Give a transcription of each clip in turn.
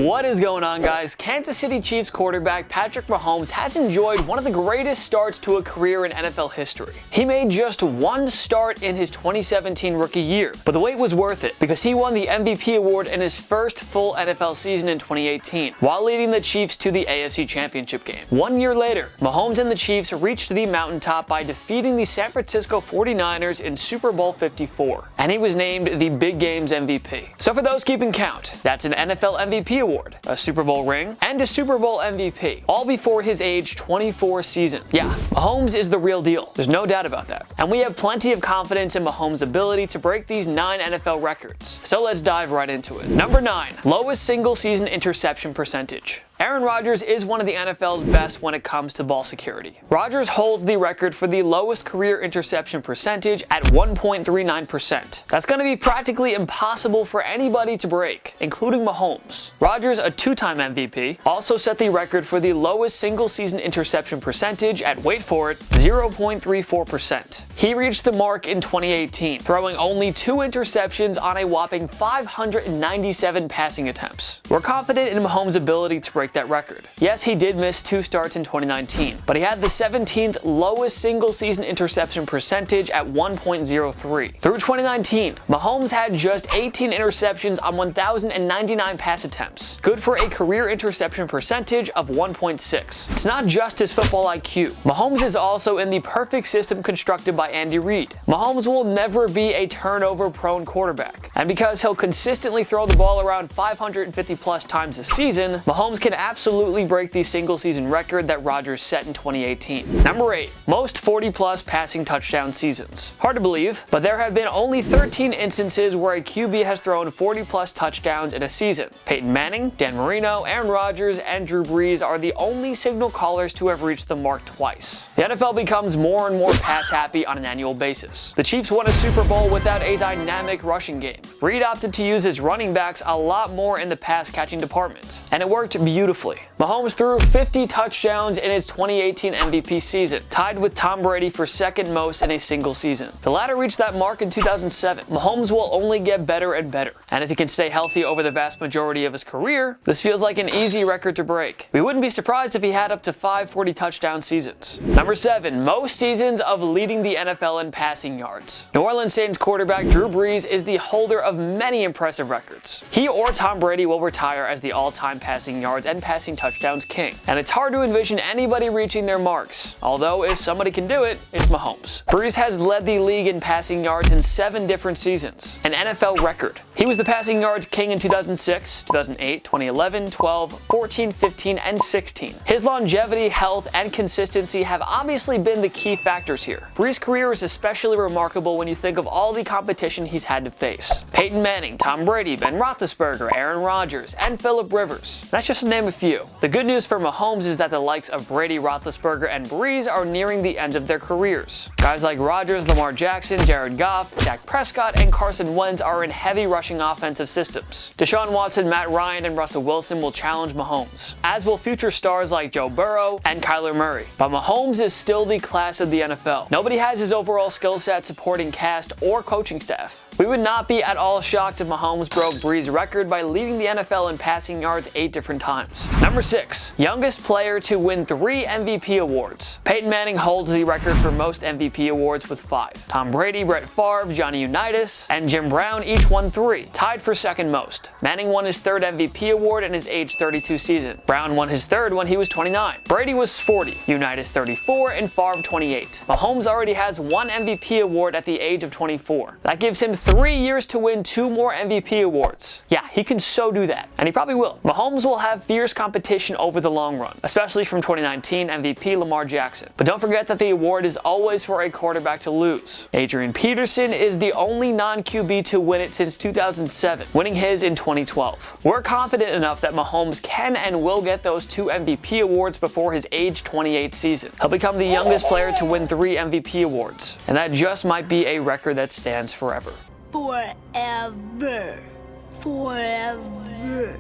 What is going on, guys? Kansas City Chiefs quarterback Patrick Mahomes has enjoyed one of the greatest starts to a career in NFL history. He made just one start in his 2017 rookie year, but the wait was worth it because he won the MVP award in his first full NFL season in 2018, while leading the Chiefs to the AFC Championship Game. 1 year later, Mahomes and the Chiefs reached the mountaintop by defeating the San Francisco 49ers in Super Bowl 54, and he was named the Big Game's MVP. So for those keeping count, that's an NFL MVP award, a Super Bowl ring, and a Super Bowl MVP, all before his age 24 season. Yeah, Mahomes is the real deal. There's no doubt about that. And we have plenty of confidence in Mahomes' ability to break these 9 NFL records. So let's dive right into it. Number 9, lowest single season interception percentage. Aaron Rodgers is one of the NFL's best when it comes to ball security. Rodgers holds the record for the lowest career interception percentage at 1.39%. That's going to be practically impossible for anybody to break, including Mahomes. Rodgers, a 2-time MVP, also set the record for the lowest single-season interception percentage at, wait for it, 0.34%. He reached the mark in 2018, throwing only 2 interceptions on a whopping 597 passing attempts. We're confident in Mahomes' ability to break that record. Yes, he did miss 2 starts in 2019, but he had the 17th lowest single-season interception percentage at 1.03. Through 2019, Mahomes had just 18 interceptions on 1,099 pass attempts, good for a career interception percentage of 1.6. It's not just his football IQ. Mahomes is also in the perfect system constructed by Andy Reid. Mahomes will never be a turnover-prone quarterback, and because he'll consistently throw the ball around 550 plus times a season, Mahomes can absolutely break the single-season record that Rodgers set in 2018. Number 8, most 40-plus passing touchdown seasons. Hard to believe, but there have been only 13 instances where a QB has thrown 40-plus touchdowns in a season. Peyton Manning, Dan Marino, Aaron Rodgers, and Drew Brees are the only signal callers to have reached the mark twice. The NFL becomes more and more pass-happy on an annual basis. The Chiefs won a Super Bowl without a dynamic rushing game. Reid opted to use his running backs a lot more in the pass-catching department, and it worked beautifully. Mahomes threw 50 touchdowns in his 2018 MVP season, tied with Tom Brady for second most in a single season. The latter reached that mark in 2007. Mahomes will only get better and better, and if he can stay healthy over the vast majority of his career, this feels like an easy record to break. We wouldn't be surprised if he had up to 5 40-touchdown seasons. Number 7, most seasons of leading the NFL in passing yards. New Orleans Saints quarterback Drew Brees is the holder of many impressive records. He or Tom Brady will retire as the all-time passing yards and passing touchdowns king, and it's hard to envision anybody reaching their marks, although if somebody can do it, it's Mahomes. Brees has led the league in passing yards in 7 different seasons, an NFL record. He was the passing yards king in 2006, 2008, 2011, 12, 14, 15, and 16. His longevity, health, and consistency have obviously been the key factors here. Brees' career is especially remarkable when you think of all the competition he's had to face. Peyton Manning, Tom Brady, Ben Roethlisberger, Aaron Rodgers, and Phillip Rivers. That's just to name a few. The good news for Mahomes is that the likes of Brady, Roethlisberger, and Brees are nearing the end of their careers. Guys like Rodgers, Lamar Jackson, Jared Goff, Dak Prescott, and Carson Wentz are in heavy rushing offensive systems. Deshaun Watson, Matt Ryan, and Russell Wilson will challenge Mahomes, as will future stars like Joe Burrow and Kyler Murray. But Mahomes is still the class of the NFL. Nobody has his overall skill set, supporting cast, or coaching staff. We would not be at all shocked if Mahomes broke Brees' record by leading the NFL in passing yards 8 different times. Number 6, youngest player to win 3 MVP awards. Peyton Manning holds the record for most MVP awards with 5. Tom Brady, Brett Favre, Johnny Unitas, and Jim Brown each won 3, tied for second most. Manning won his 3rd MVP award in his age 32 season. Brown won his 3rd when he was 29. Brady was 40, Unitas 34, and Favre 28. Mahomes already has 1 MVP award at the age of 24. That gives him 3 years to win 2 more MVP awards. Yeah, he can so do that, and he probably will. Mahomes will have fierce competition over the long run, especially from 2019 MVP Lamar Jackson. But don't forget that the award is always for a quarterback to lose. Adrian Peterson is the only non-QB to win it since 2007, winning his in 2012. We're confident enough that Mahomes can and will get those 2 MVP awards before his age 28 season. He'll become the youngest player to win 3 MVP awards, and that just might be a record that stands forever. Forever. Forever.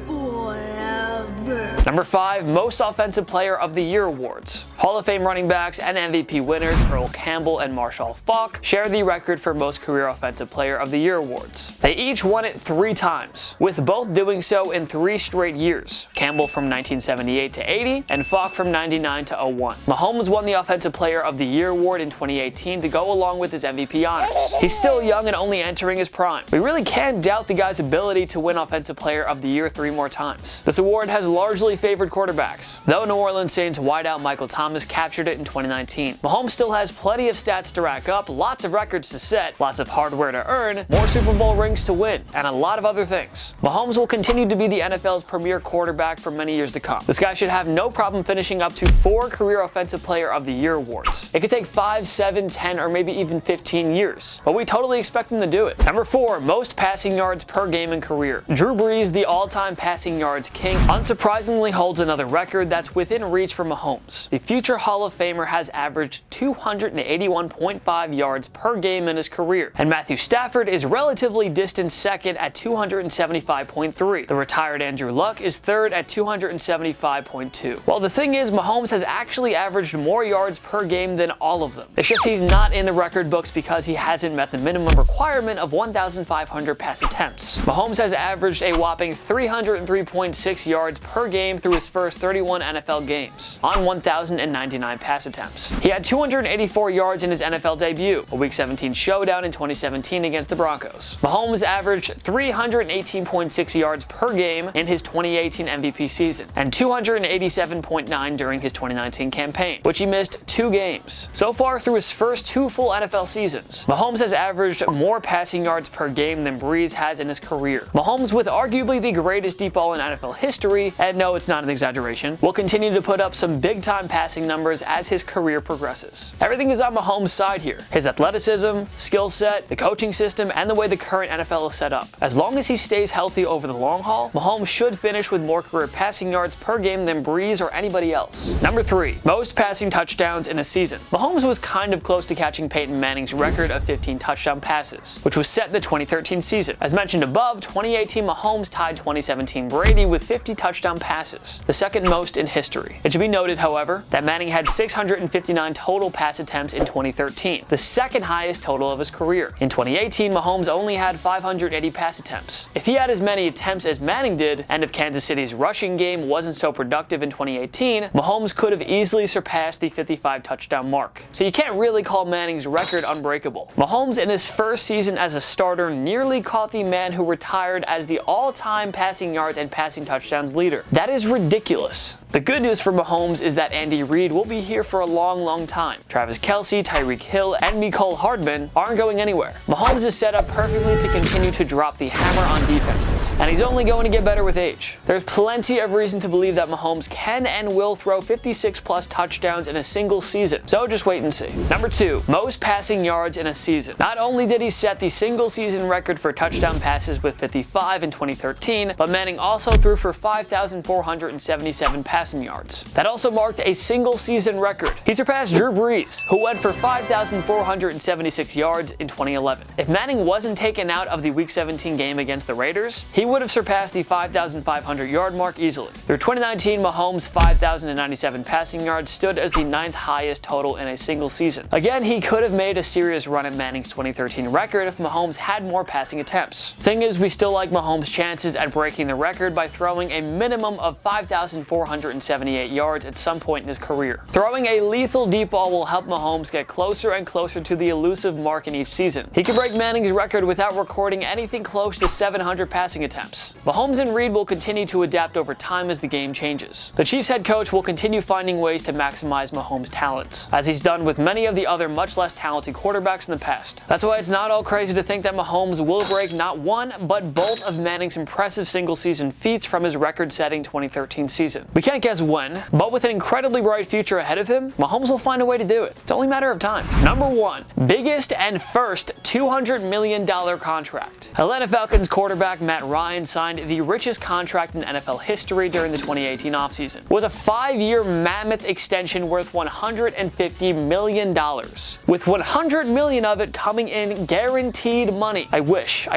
Forever. Number 5, most offensive player of the year awards. Hall of Fame running backs and MVP winners Earl Campbell and Marshall Faulk share the record for most career Offensive Player of the Year awards. They each won it 3 times, with both doing so in 3 straight years. Campbell from 1978 to 80 and Faulk from 99 to 01. Mahomes won the Offensive Player of the Year award in 2018 to go along with his MVP honors. He's still young and only entering his prime. We really can't doubt the guy's ability to win Offensive Player of the Year 3 more times. This award has largely favored quarterbacks, though New Orleans Saints wideout Michael Thomas captured it in 2019. Mahomes still has plenty of stats to rack up, lots of records to set, lots of hardware to earn, more Super Bowl rings to win, and a lot of other things. Mahomes will continue to be the NFL's premier quarterback for many years to come. This guy should have no problem finishing up to 4 career Offensive Player of the Year awards. It could take 5, 7, 10, or maybe even 15 years, but we totally expect him to do it. Number 4, most passing yards per game in career. Drew Brees, the all-time passing yards king, unsurprisingly holds another record that's within reach for Mahomes. The future Hall of Famer has averaged 281.5 yards per game in his career, and Matthew Stafford is relatively distant second at 275.3. The retired Andrew Luck is third at 275.2. Well, the thing is, Mahomes has actually averaged more yards per game than all of them. It's just he's not in the record books because he hasn't met the minimum requirement of 1,500 pass attempts. Mahomes has averaged a whopping 303.6 yards per game through his first 31 NFL games, on 1,099 pass attempts. He had 284 yards in his NFL debut, a Week 17 showdown in 2017 against the Broncos. Mahomes averaged 318.6 yards per game in his 2018 MVP season, and 287.9 during his 2019 campaign, which he missed 2 games. So far through his first 2 full NFL seasons, Mahomes has averaged more passing yards per game than Brees has in his career. Mahomes, with arguably the greatest deep ball in NFL history, and no, it's not an exaggeration, will continue to put up some big-time passing numbers as his career progresses. Everything is on Mahomes' side here. His athleticism, skill set, the coaching system, and the way the current NFL is set up. As long as he stays healthy over the long haul, Mahomes should finish with more career passing yards per game than Brees or anybody else. Number 3, most passing touchdowns in a season. Mahomes was kind of close to catching Peyton Manning's record of 15 touchdown passes, which was set in the 2013 season. As mentioned above, 2018 Mahomes tied 2017 Brady with 50 touchdown passes, the second most in history. It should be noted, however, that Manning had 659 total pass attempts in 2013, the second highest total of his career. In 2018, Mahomes only had 580 pass attempts. If he had as many attempts as Manning did, and if Kansas City's rushing game wasn't so productive in 2018, Mahomes could have easily surpassed the 55 touchdown mark. So you can't really call Manning's record unbreakable. Mahomes, in his first season as a starter, nearly caught the man who retired as the all-time passing yards and passing touchdowns leader. That is ridiculous. The good news for Mahomes is that Andy Reid will be here for a long time. Travis Kelce, Tyreek Hill, and Mecole Hardman aren't going anywhere. Mahomes is set up perfectly to continue to drop the hammer on defenses, and he's only going to get better with age. There's plenty of reason to believe that Mahomes can and will throw 56+ touchdowns in a single season, so just wait and see. Number 2, most passing yards in a season. Not only did he set the single season record for touchdown passes with 55 in 2013, but Manning also threw for 5,477 passing yards. That also marked a single season record. He surpassed Drew Brees, who went for 5,476 yards in 2011. If Manning wasn't taken out of the Week 17 game against the Raiders, he would have surpassed the 5,500 yard mark easily. Through 2019, Mahomes' 5,097 passing yards stood as the 9th highest total in a single season. Again, he could have made a serious run at Manning's 2013 record if Mahomes had more passing attempts. Thing is, we still like Mahomes' chances at breaking the record by throwing a minimum of 5,478 yards at some point in his career. Throwing a lethal deep ball will help Mahomes get closer and closer to the elusive mark in each season. He could break Manning's record without recording anything close to 700 passing attempts. Mahomes and Reid will continue to adapt over time as the game changes. The Chiefs head coach will continue finding ways to maximize Mahomes' talents, as he's done with many of the other much less talented quarterbacks in the past. That's why it's not all crazy to think that Mahomes will break not one, but both of Manning's impressive single-season feats from his record-setting 2013 season. We can't guess when, but with an incredibly bright future ahead of him, Mahomes will find a way to do it. It's only a matter of time. Number 1, biggest and first $200 million contract. Atlanta Falcons quarterback Matt Ryan signed the richest contract in NFL history during the 2018 offseason. It was a 5-year mammoth extension worth $150 million, with $100 million of it coming in guaranteed money. I wish.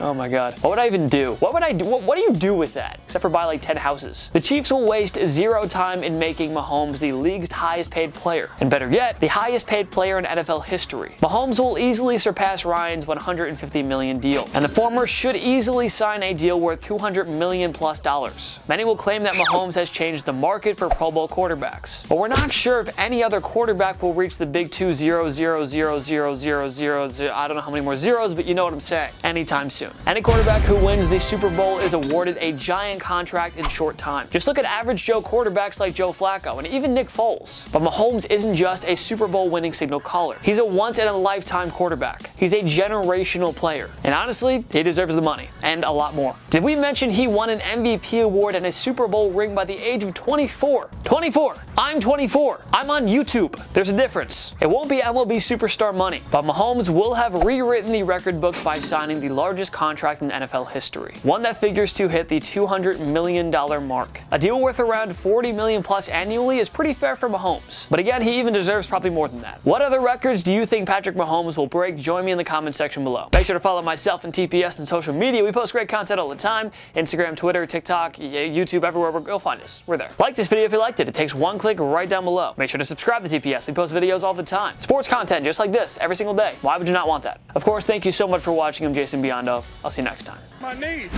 Oh my god. What would I even do? What would I do? What do you do with that? Except for buy like 10 houses. The Chiefs will waste zero time in making Mahomes the league's highest paid player, and better yet, the highest paid player in NFL history. Mahomes will easily surpass Ryan's $150 million deal, and the former should easily sign a deal worth $200 million plus. Many will claim that Mahomes has changed the market for Pro Bowl quarterbacks, but we're not sure if any other quarterback will reach the big 2-0-0-0-0-0-0-0. I don't know how many more zeros, but you know what I'm saying. Anytime soon. Any quarterback who wins the Super Bowl is awarded a giant contract in short time. Just look at average Joe quarterbacks like Joe Flacco and even Nick Foles. But Mahomes isn't just a Super Bowl winning signal caller. He's a once-in-a-lifetime quarterback. He's a generational player. And honestly, he deserves the money. And a lot more. Did we mention he won an MVP award and a Super Bowl ring by the age of 24? 24! I'm 24. I'm on YouTube. There's a difference. It won't be MLB superstar money, but Mahomes will have rewritten the record books by signing the largest contract in NFL history. One that figures to hit the $200 million mark. A deal worth around $40 million plus annually is pretty fair for Mahomes. But again, he even deserves probably more than that. What other records do you think Patrick Mahomes will break? Join me in the comment section below. Make sure to follow myself and TPS on social media. We post great content all the time. Instagram, Twitter, TikTok, YouTube, everywhere. You'll find us. We're there. Like this video if you liked it. It takes one click right down below. Make sure to subscribe to TPS. We post videos all the time. Sports content just like this every single day. Why would you not want that? Of course, thank you so much for watching. I'm Jason Biondo. I'll see you next time. My knee.